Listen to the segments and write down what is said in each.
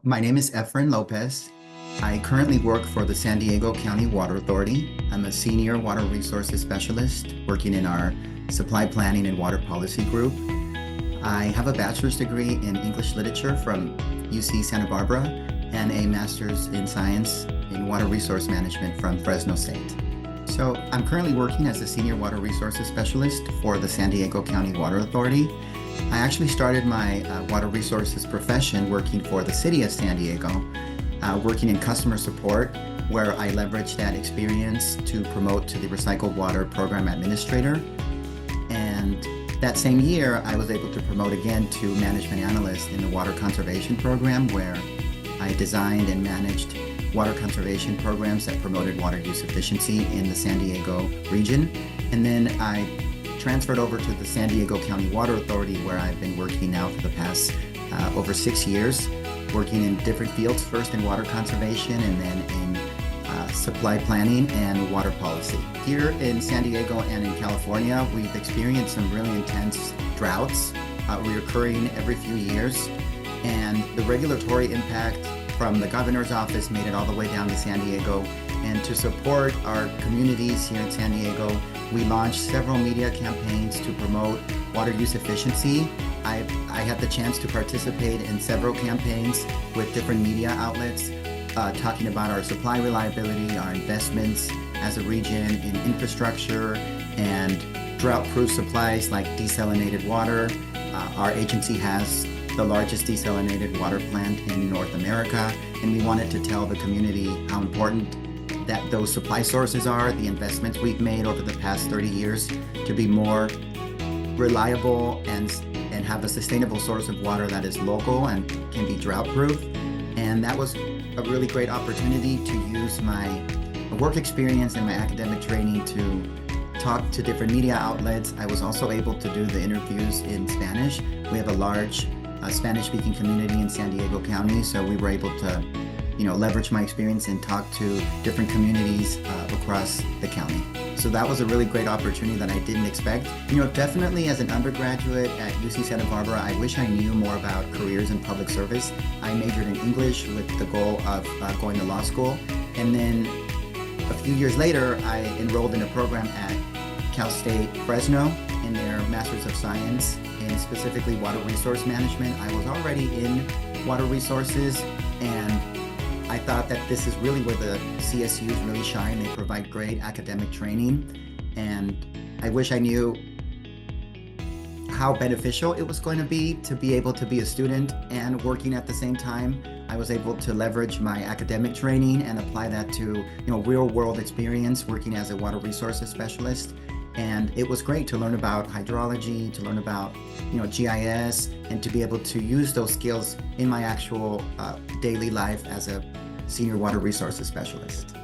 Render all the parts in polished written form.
My name is Efren Lopez. I currently work for the San Diego County Water Authority. I'm a senior water resources specialist working in our supply planning and water policy group. I have a bachelor's degree in English literature from UC Santa Barbara and a master's in science in water resource management from Fresno State. So I'm currently working as a senior water resources specialist for the San Diego County Water Authority. I actually started my water resources profession working for the city of San Diego, working in customer support, where I leveraged that experience to promote to the Recycled Water Program Administrator. And that same year, I was able to promote again to Management Analyst in the Water Conservation Program, where I designed and managed water conservation programs that promoted water use efficiency in the San Diego region. And then I transferred over to the San Diego County Water Authority, where I've been working now for the past over 6 years, working in different fields, first in water conservation and then in supply planning and water policy. Here in San Diego and in California, we've experienced some really intense droughts reoccurring every few years, and the regulatory impact from the governor's office made it all the way down to San Diego. And to support our communities here in San Diego, we launched several media campaigns to promote water use efficiency. I had the chance to participate in several campaigns with different media outlets, talking about our supply reliability, our investments as a region in infrastructure and drought-proof supplies like desalinated water. Our agency has the largest desalinated water plant in North America, and we wanted to tell the community how important that those supply sources are, the investments we've made over the past 30 years to be more reliable and have a sustainable source of water that is local and can be drought proof. And that was a really great opportunity to use my work experience and my academic training to talk to different media outlets. I was also able to do the interviews in Spanish. We have a large Spanish-speaking community in San Diego County, so we were able to leverage my experience and talk to different communities across the county. So that was a really great opportunity that I didn't expect. Definitely as an undergraduate at UC Santa Barbara, I wish I knew more about careers in public service. I majored in English with the goal of going to law school. And then a few years later, I enrolled in a program at Cal State Fresno in their Master's of Science in specifically water resource management. I was already in water resources, and I thought that this is really where the CSUs really shine. They provide great academic training, and I wish I knew how beneficial it was going to be able to be a student and working at the same time. I was able to leverage my academic training and apply that to real world experience working as a water resources specialist. And it was great to learn about hydrology, to learn about GIS, and to be able to use those skills in my actual daily life as a senior water resources specialist.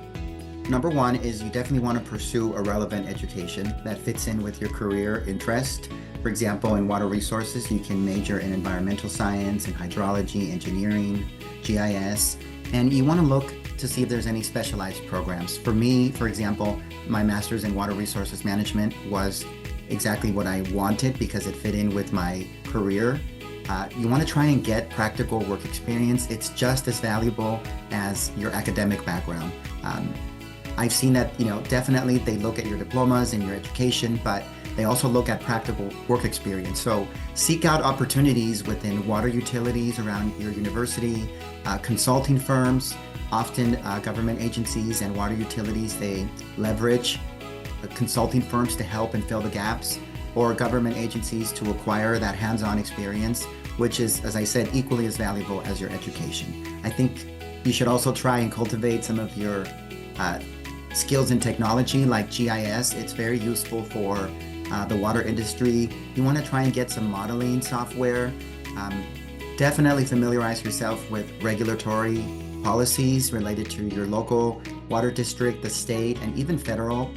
Number one is you definitely want to pursue a relevant education that fits in with your career interest. For example, in water resources, you can major in environmental science and hydrology, engineering, GIS, and you want to look to see if there's any specialized programs. For me, for example, my master's in water resources management was exactly what I wanted because it fit in with my career. You want to try and get practical work experience. It's just as valuable as your academic background. I've seen that, definitely they look at your diplomas and your education, but they also look at practical work experience. So seek out opportunities within water utilities around your university, consulting firms, often government agencies and water utilities, they leverage consulting firms to help and fill the gaps, or government agencies to acquire that hands-on experience, which is, as I said, equally as valuable as your education. I think you should also try and cultivate some of your skills in technology like GIS. It's very useful for the water industry. You want to try and get some modeling software. Definitely familiarize yourself with regulatory policies related to your local water district, the state, and even federal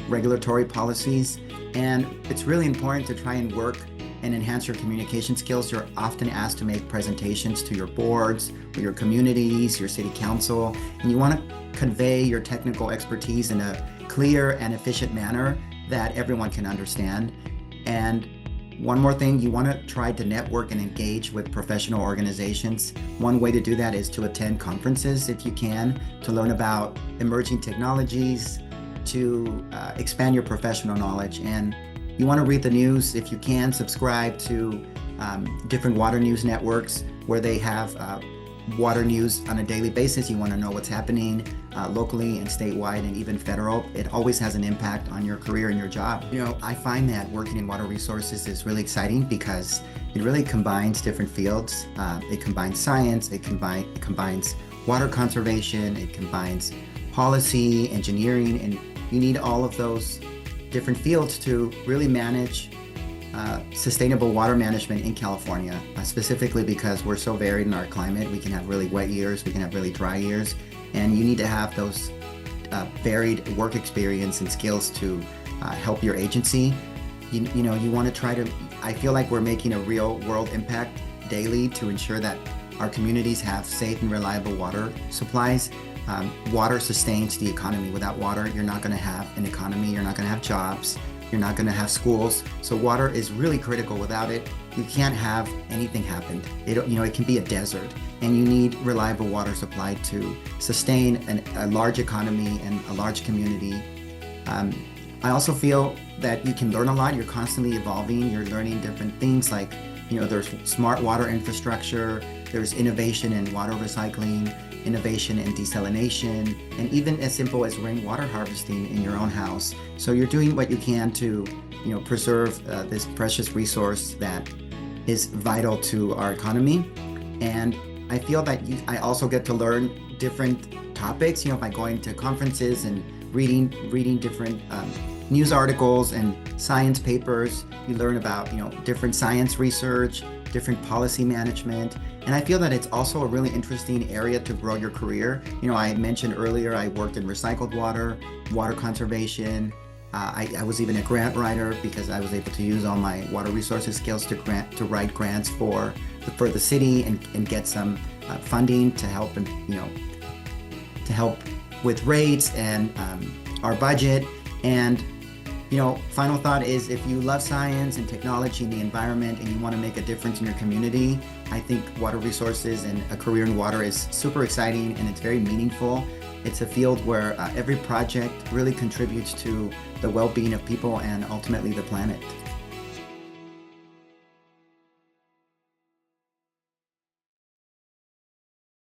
regulatory policies. And it's really important to try and work and enhance your communication skills. You're often asked to make presentations to your boards, or your communities, your city council, and you want to convey your technical expertise in a clear and efficient manner that everyone can understand. And One more thing, you want to try to network and engage with professional organizations. One way to do that is to attend conferences if you can, to learn about emerging technologies, to expand your professional knowledge. And you want to read the news if you can, subscribe to different water news networks where they have water news on a daily basis. You want to know what's happening locally and statewide and even federal. It always has an impact on your career and your job. You know, I find that working in water resources is really exciting because it really combines different fields. It combines science, it combines water conservation, it combines policy, engineering, and you need all of those different fields to really manage sustainable water management in California, specifically because we're so varied in our climate. We can have really wet years, we can have really dry years, and you need to have those varied work experience and skills to help your agency. You know, you want to try to, I feel like we're making a real world impact daily to ensure that our communities have safe and reliable water supplies. Water sustains the economy. Without water, you're not going to have an economy, you're not going to have jobs, you're not going to have schools. So water is really critical. Without it, you can't have anything happen. It can be a desert, and you need reliable water supply to sustain a large economy and a large community. I also feel that you can learn a lot. You're constantly evolving. You're learning different things like, there's smart water infrastructure, there's innovation in water recycling, innovation in desalination, and even as simple as rainwater harvesting in your own house. So you're doing what you can to, preserve this precious resource that is vital to our economy. And I feel that I also get to learn different topics, by going to conferences and reading different news articles and science papers. You learn about, different science research, different policy management. And I feel that it's also a really interesting area to grow your career. I mentioned earlier, I worked in recycled water, water conservation. I was even a grant writer because I was able to use all my water resources skills to write grants for the city and get some funding to help to help with rates and our budget. And final thought is, if you love science and technology and the environment and you want to make a difference in your community, I think water resources and a career in water is super exciting, and it's very meaningful. It's a field where every project really contributes to the well-being of people and ultimately the planet.